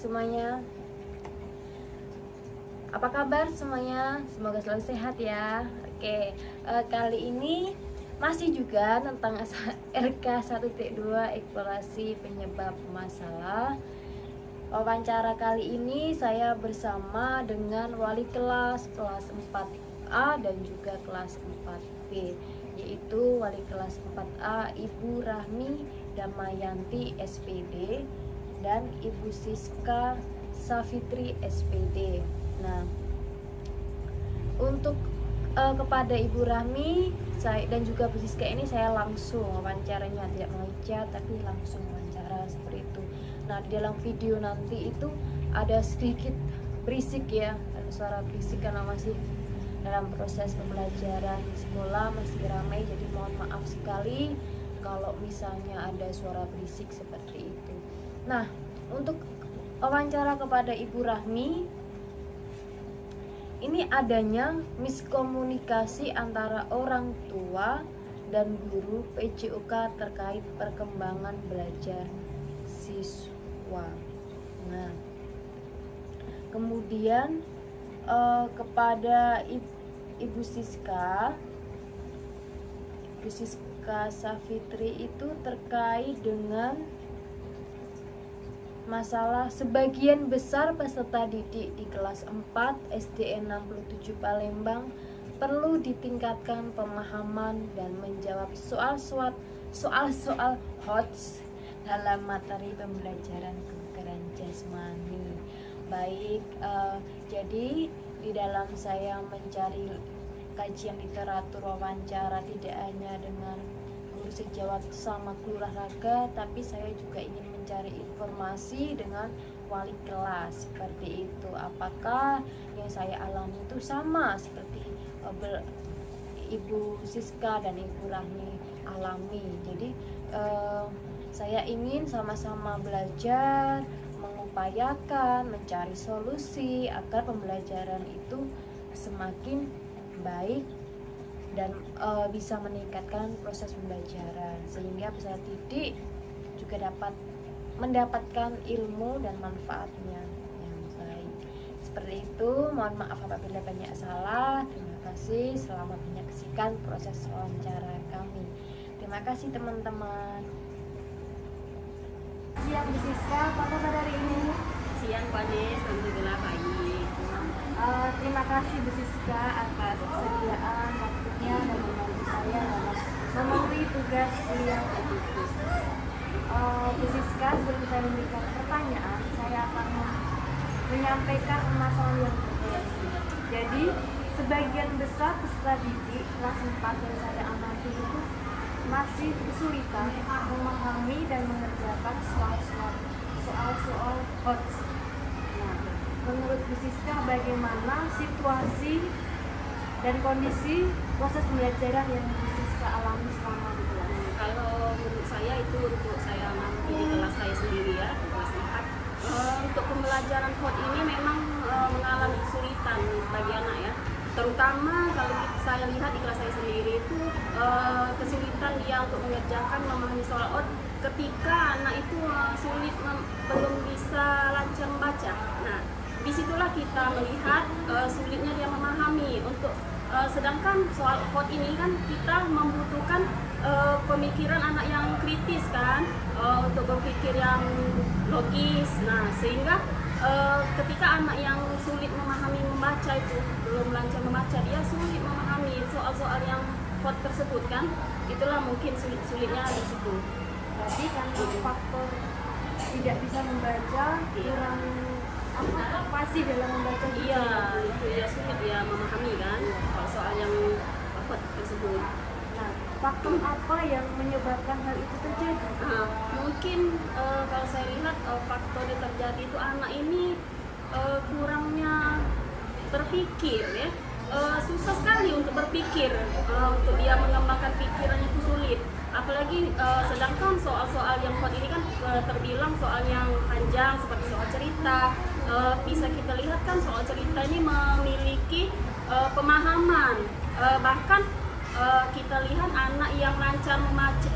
semuanya. Apa kabar semuanya? Semoga selalu sehat ya. Oke, kali ini masih juga tentang RK 1.2 eksplorasi penyebab masalah. Wawancara kali ini saya bersama dengan wali kelas 4A dan juga kelas 4B, yaitu wali kelas 4A Ibu Rahmi Damayanti SPD dan Ibu Siska Safitri SPD. Nah, untuk kepada Ibu Rahmi dan juga Bu Siska ini saya langsung wawancaranya, tidak melalui chat tapi langsung wawancara seperti itu. Nah, di dalam video nanti itu ada sedikit berisik ya, ada suara berisik karena masih dalam proses pembelajaran di sekolah, masih ramai, jadi mohon maaf sekali kalau misalnya ada suara berisik seperti itu. Nah, untuk wawancara kepada Ibu Rahmi, ini adanya miskomunikasi antara orang tua dan guru PJOK terkait perkembangan belajar siswa. Nah, kemudian kepada Ibu Siska Safitri itu terkait dengan masalah sebagian besar peserta didik di kelas 4 SDN 67 Palembang perlu ditingkatkan pemahaman dan menjawab soal-soal HOTS dalam materi pembelajaran kebugaran jasmani. Baik, jadi di dalam saya mencari kajian literatur wawancara tidak hanya dengan guru sejawat sama guru olahraga, tapi saya juga ingin mencari informasi dengan wali kelas seperti itu. Apakah yang saya alami itu sama seperti Ibu Siska dan Ibu Rahmi alami? Jadi saya ingin sama-sama belajar, mengupayakan, mencari solusi agar pembelajaran itu semakin baik dan bisa meningkatkan proses pembelajaran sehingga peserta didik juga dapat mendapatkan ilmu dan manfaatnya yang baik. Seperti itu, mohon maaf apabila banyak salah. Terima kasih, selamat menyaksikan proses wawancara kami. Terima kasih teman-teman. Siang Bu Siska, apa kabar hari ini? Siang Pak Des, alhamdulillah baik. Terima kasih Bu Siska atas kesediaan waktunya dan membantu saya dalam memenuhi tugas kuliah itu. Bu Siska, sebelum saya memberikan pertanyaan, saya akan menyampaikan masalah yang terjadi. Jadi, sebagian besar peserta didik kelas 4 yang saya amati itu masih kesulitan memahami dan mengerjakan soal-soal HOTS. Nah, menurut Bu Siska, bagaimana situasi dan kondisi proses pembelajaran yang Bu Siska alami selama di kelas? Kalau menurut saya itu untuk saya amati di kelas saya sendiri ya, kelas 4. Untuk pembelajaran HOT ini memang mengalami kesulitan bagi anak ya. Terutama kalau saya lihat di kelas saya sendiri itu kesulitan dia untuk mengerjakan memahami soal HOT ketika anak itu sulit belum bisa lancar membaca. Nah, disitulah kita melihat sulitnya dia memahami. Untuk sedangkan soal HOT ini kan kita membutuhkan pemikiran anak yang kritis kan, untuk berpikir yang logis. Nah, sehingga ketika anak yang sulit memahami membaca itu, belum lancar membaca, dia sulit memahami soal-soal yang HOT tersebut kan, itulah mungkin sulitnya di situ. Berarti kan faktor tidak bisa membaca, kurang fasih dalam membaca. Iya, itu ya sulit ya memahami kan soal yang HOT tersebut. Nah, faktor apa yang menyebabkan hal itu terjadi? Mungkin kalau saya lihat faktor yang terjadi itu anak ini kurangnya berpikir ya, susah sekali untuk berpikir, untuk dia mengembangkan pikirannya itu sulit. Apalagi sedangkan soal-soal yang HOT ini kan terbilang soal yang panjang seperti soal cerita. Bisa kita lihat kan soal cerita ini memiliki pemahaman, bahkan kita lihat anak yang lancar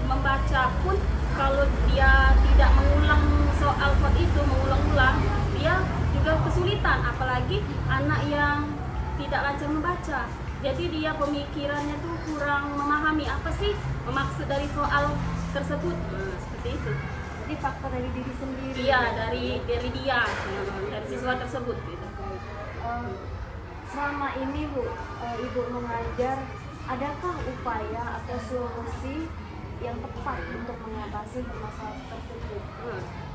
membaca pun kalau dia tidak mengulang soal HOT itu, mengulang-ulang, dia lagi anak yang tidak lancar membaca. Jadi dia pemikirannya tuh kurang memahami apa sih maksud dari soal tersebut. Seperti itu. Jadi faktor dari diri sendiri. Iya, dari dia, dari siswa tersebut gitu. Selama ini Bu, Ibu mengajar, adakah upaya atau solusi yang tepat untuk mengatasi permasalahan tersebut?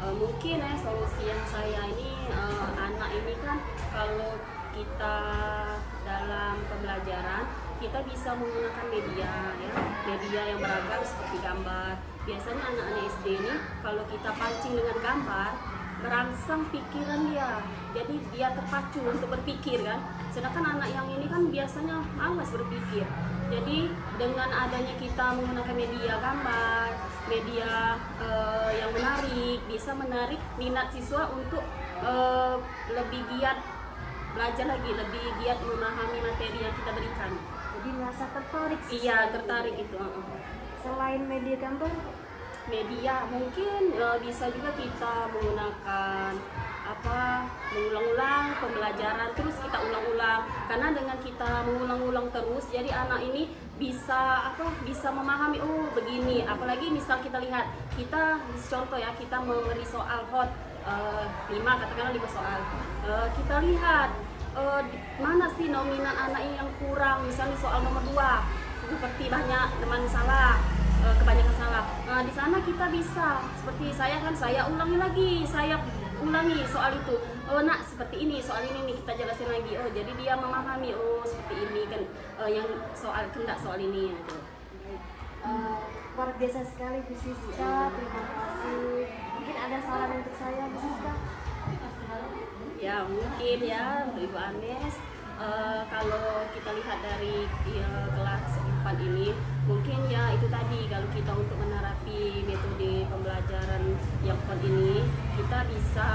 Mungkin ya solusi yang saya ini, anak ini kan kalau kita dalam pembelajaran kita bisa menggunakan media ya, media yang beragam seperti gambar. Biasanya anak-anak SD ini kalau kita pancing dengan gambar merangsang pikiran dia, jadi dia terpacu untuk berpikir kan. Sedangkan anak yang ini kan biasanya malas berpikir. Jadi dengan adanya kita menggunakan media gambar, media yang menarik, bisa menarik minat siswa untuk lebih giat belajar lagi, lebih giat memahami materi yang kita berikan. Jadi merasa tertarik. Iya, tertarik itu. Selain media gambar, media mungkin bisa juga kita menggunakan mengulang-ulang pembelajaran, terus kita ulang-ulang, karena dengan kita mengulang-ulang terus jadi anak ini bisa memahami, oh begini. Apalagi misal kita lihat, kita contoh ya, kita memberi soal hot 5 soal, kita lihat mana sih nominal anak ini yang kurang, misalnya soal nomor 2 seperti banyak teman salah, kebanyakan salah. Nah, di sana kita bisa seperti saya ulangi soal itu. Oh nak, seperti ini soal ini nih, kita jelasin lagi. Oh jadi dia memahami, oh seperti ini kan yang soal ini gitu. Luar biasa sekali Bu Siska, terima kasih. Mungkin ada saran untuk saya Bu Siska? Ya mungkin ya untuk Ibu Anes, kalau kita lihat dari kelas 4 ini, mungkin ya itu tadi, kalau kita untuk menerapi metode pembelajaran yang 4 ini, kita bisa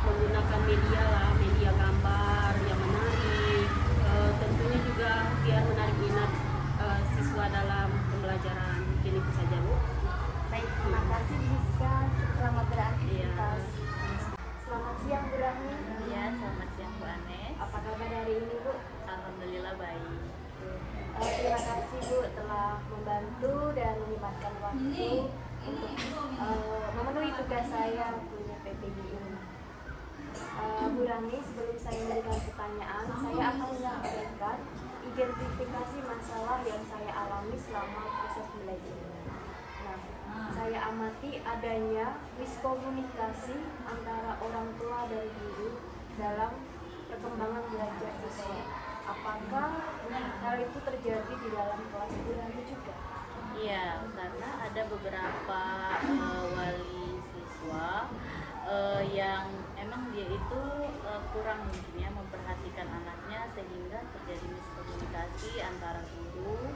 menggunakan media gambar yang menarik, tentunya juga biar menarik minat siswa dalam pembelajaran. Mungkin itu saja Bu. Baik, terima kasih Bu Siska, selamat beraktivitas. Iya. Selamat siang Bu Rahmi. Ya, selamat siang Bu Anes. Apa kabar hari ini Bu? Alhamdulillah baik. Terima kasih Bu telah membantu dan menyempatkan waktu untuk memenuhi tugas saya punya PPG ini. Bu Rani, sebelum saya memberikan pertanyaan, saya akan menyampaikan identifikasi masalah yang saya alami selama proses belajar. Nah, saya amati adanya miskomunikasi antara orang tua dan guru dalam perkembangan belajar siswa. Apakah hal itu terjadi di dalam kelas Bu Rani juga? Iya, karena ada beberapa wali siswa yang emang dia itu kurang mungkin ya memperhatikan anaknya, sehingga terjadi miskomunikasi antara guru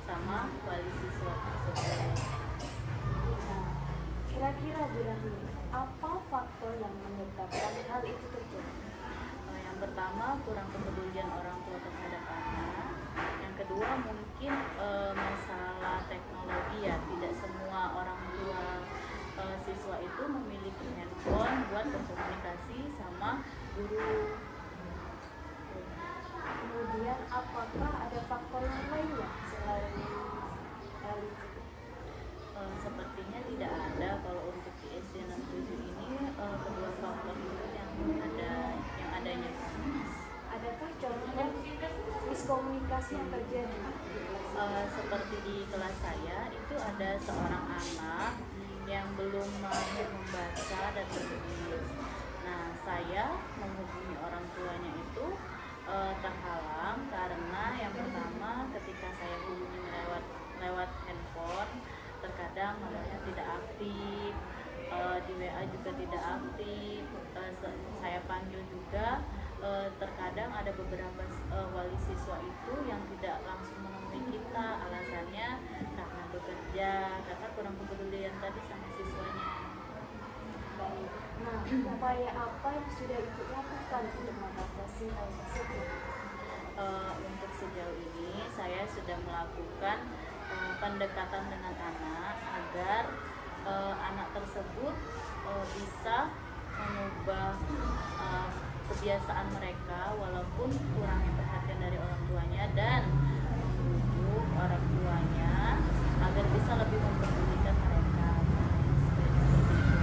sama wali siswa tersebut. Nah, kira-kira Bu Rani, apa faktor yang menyebabkan hal itu terjadi? Yang pertama, kurang kepedulian orang tua terhadap anak. Yang kedua, mungkin masalah teknologi ya. Tidak semua orang tua siswa itu memiliki handphone buat berkomunikasi sama guru. Kemudian apakah ada faktor yang lainnya selain hal itu? Sepertinya tidak ada. Kalau untuk di SD 67 ini kedua faktor itu yang adanya. Adakah contoh miskomunikasi yang terjadi? Seperti di kelas saya itu ada seorang anak yang belum mampu membaca dan menulis. Nah, saya menghubungi orang tuanya itu terhalang karena yang pertama, ketika saya hubungi lewat handphone, terkadang nomornya tidak aktif, di WA juga tidak aktif, saya panggil juga. Terkadang ada beberapa wali siswa itu yang tidak langsung menemui kita, alasannya karena bekerja, karena kurang kepedulian tadi sama siswanya. Nah, upaya apa yang sudah Ibu lakukan untuk mengatasi hal tersebut? Untuk sejauh ini saya sudah melakukan pendekatan dengan anak agar anak tersebut bisa mengubah kebiasaan mereka walaupun kurangnya perhatian dari orang tuanya, dan membujuk orang tuanya agar bisa lebih mempedulikan mereka. Seperti itu.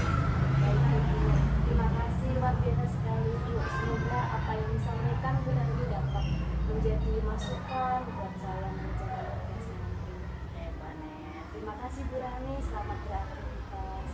Baik Ibu, terima kasih luar biasa sekali Ibu. Semoga apa yang disampaikan Bu Rani dapat menjadi masukan buat saya menjaga podcast nanti. Banes. Terima kasih Bu Rani, selamat beraktivitas.